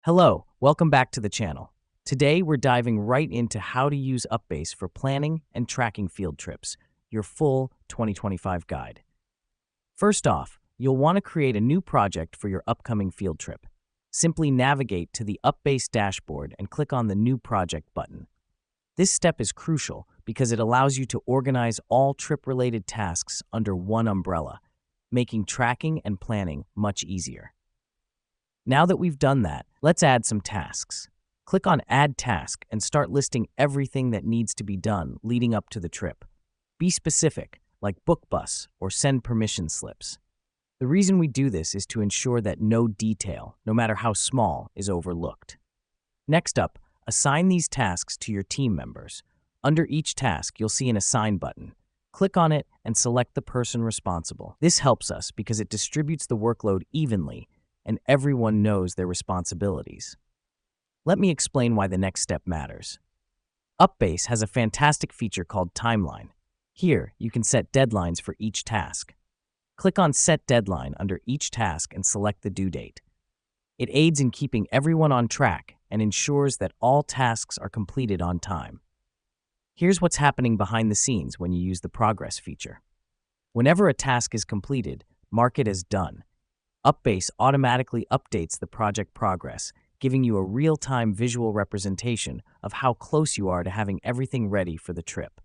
Hello, welcome back to the channel. Today we're diving right into how to use UPBASE for planning and tracking field trips, your full 2025 guide. First off, you'll want to create a new project for your upcoming field trip. Simply navigate to the UPBASE dashboard and click on the New Project button. This step is crucial because it allows you to organize all trip-related tasks under one umbrella, making tracking and planning much easier. Now that we've done that, let's add some tasks. Click on Add Task and start listing everything that needs to be done leading up to the trip. Be specific, like book bus or send permission slips. The reason we do this is to ensure that no detail, no matter how small, is overlooked. Next up, assign these tasks to your team members. Under each task, you'll see an Assign button. Click on it and select the person responsible. This helps us because it distributes the workload evenly and everyone knows their responsibilities. Let me explain why the next step matters. UPBASE has a fantastic feature called Timeline. Here, you can set deadlines for each task. Click on Set Deadline under each task and select the due date. It aids in keeping everyone on track and ensures that all tasks are completed on time. Here's what's happening behind the scenes when you use the Progress feature. Whenever a task is completed, mark it as done. UPBASE automatically updates the project progress, giving you a real-time visual representation of how close you are to having everything ready for the trip.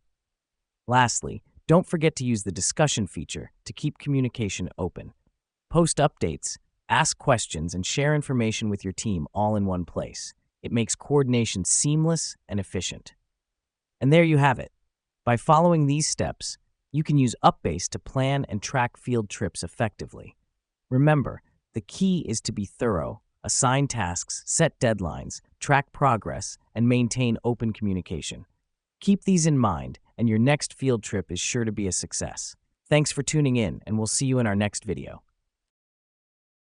Lastly, don't forget to use the discussion feature to keep communication open. Post updates, ask questions, and share information with your team all in one place. It makes coordination seamless and efficient. And there you have it. By following these steps, you can use UPBASE to plan and track field trips effectively. Remember, the key is to be thorough, assign tasks, set deadlines, track progress, and maintain open communication. Keep these in mind, and your next field trip is sure to be a success. Thanks for tuning in, and we'll see you in our next video.